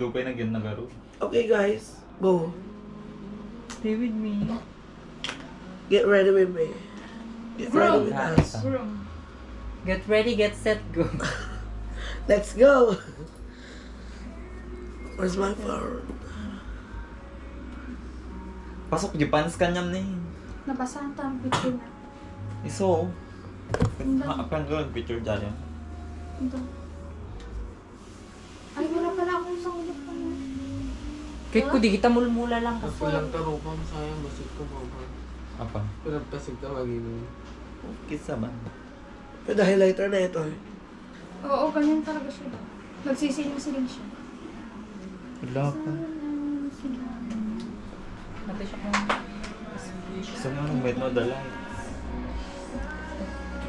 Dupay na gyan na garo. Okay guys, go. Stay with me. Get ready with me. Get ready with us. Get ready, get set, go. Let's go. Where's my phone? Pasok di panas kanyam na yun. Nabasahan tayo ang picture. Iso. Akan ko picture dyan yan. Ito. Ay, wala pala akong isang ulit pa yun. Kahit ko di kita mulmula lang kasi. Pulang tarupang sayang basig ko ba? Apa? Pulang pasig ka maginom. Kisa ba? Pwede highlighter na ito eh. Oo, ganyan talaga siya. Nagsisiling-siling siya. Wala pa. Natin siya kung... Gusto mo nung med no the light.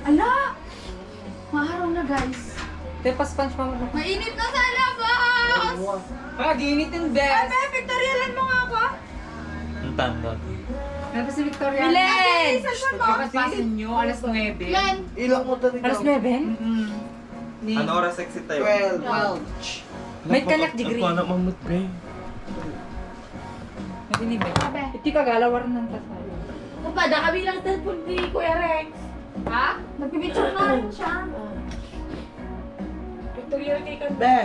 Ala! Maharaw na guys. Te, paspanch pa mo. Mainit na sa labas! Ah, ginitin, Ay, best! be, pictorialan mo nga ako. Ang tanda. Ano si Victoria? Bilen! Bilen! Cellphone mo! Pagkapasin nyo, alas 9. Len! Ilang mo tayo Alas 9? Ano oras exit tayo? 12. May kanak degree. Ako anak mamut ba? Hindi ba? Sabi. Iti ka galawar ng tasay. Kapada kami lang telepon ni Kuya Rex. Ha? Nagpipicture na rin siya. Pictorial kay ka. Be!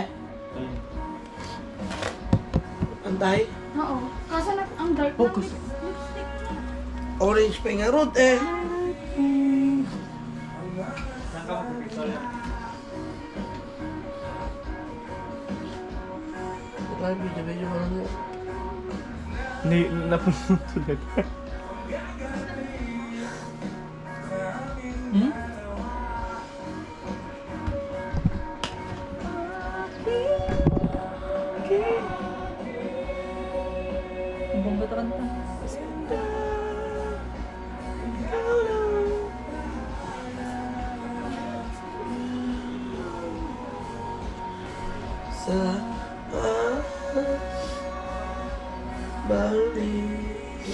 Antay? Oo. Kaso ang dark ng Focus. lipstick niya. Orange pa nga root eh. Saan ka mag-picture? Ay, medyo mo lang yun. Hindi, napunto na. Hmm? Ang bomba ta kanta. Sa balik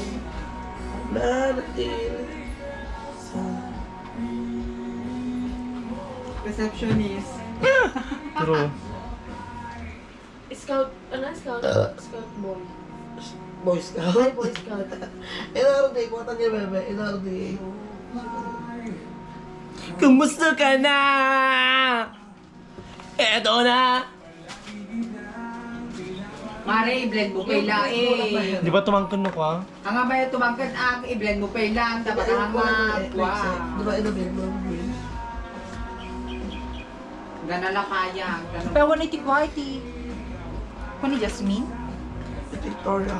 nanatili sa Receptionist. True. Scout, ano? Scout? Scout boy. Boy Ay, Scout. boy scout. NRD, kuwatan niya bebe, NRD. Kumusta ka na? Eto na! Mare, i-blend mo kay lae. Di ba tumangkan mo ka? Ang nga ba yung tumangkad ang i-blend mo kay lang. Dapat ang mga Di ba inabig mo? Ganala kaya. Pero 180 quality. Kung ni Jasmine? Victoria.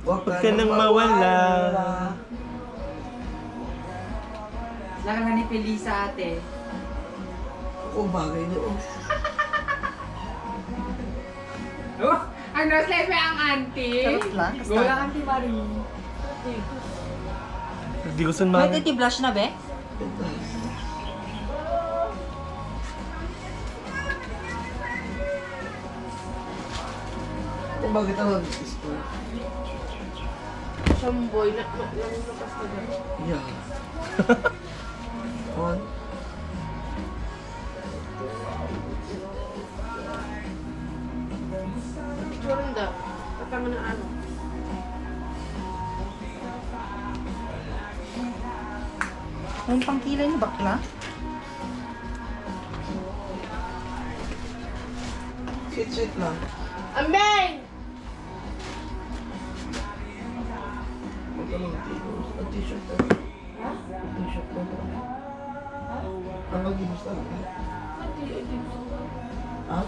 Huwag ka nang mawala. Laka na ni Felisa ate. Oo, bagay niya. Oh, ang nose mo ang auntie. Sarap lang, kasta. Go lang auntie Marie. Hindi ko saan May titi blush na be? Kung bakit ang gusto? Siyang boy, nalupas ka dyan. Yeah. On. Picture rin daw. Katama ng ano. Ang pangkilay ni bakla? Sweet lang. Amen! Ang t-shirt na. T-shirt na. Ang mag-ibus na lang. Ha?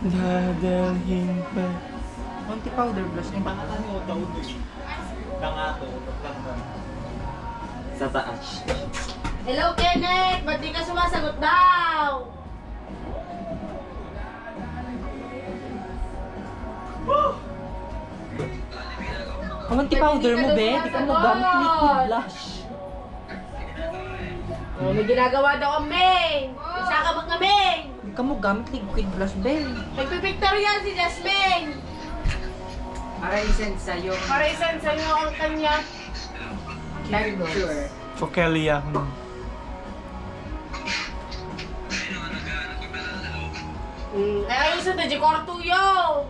Dadalhin pa. Konti powder blush ni bakla. Pangalan mo, taon mo. Dangato, sa taas. Hello, Kenneth! Ba't di ka sumasagot daw? Konti powder mo be? Di ka mo gamit liquid blush. Oh, may ginagawa daw ang Maine! Isa ka bang Maine? Di ka mo gamit liquid blush be. Nagpipictorial si Jasmine! Para isend sa'yo. Para isend sa'yo ang kanya. Picture. So, Kelly ako. isa na di kwarto yo.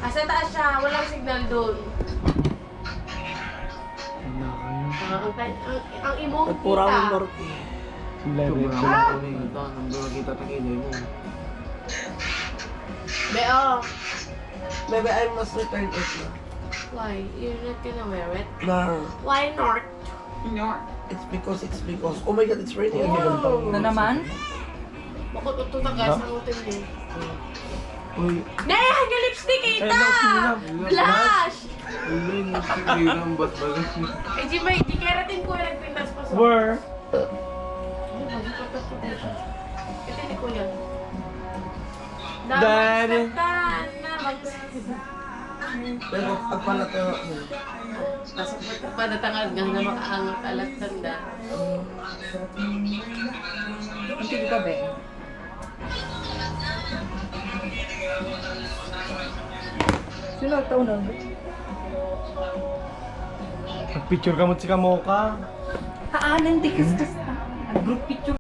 Asa taas siya, walang signal doon. Ang imo kita. Beo, Maybe I must return it na. why? You're not gonna wear it? No. Why not? It's because. Oh my god, it's raining again. Na naman? Bakit ito tagas ang utin mo? Uy, Ne, hanggang lipstick kita! Blush! uy, nagsigilang ba't ba? Eh, di keratin ko yung nagpintas pa sa... Where? Ito ni Kuya. Daddy. Pero pagpala tayo. Pasok pa natangad nga na makaangat alat tanda. Hindi ka ba? Sino ang taon na? Picture ka mo si Kamoka. Haanan, di kas-kas. Group picture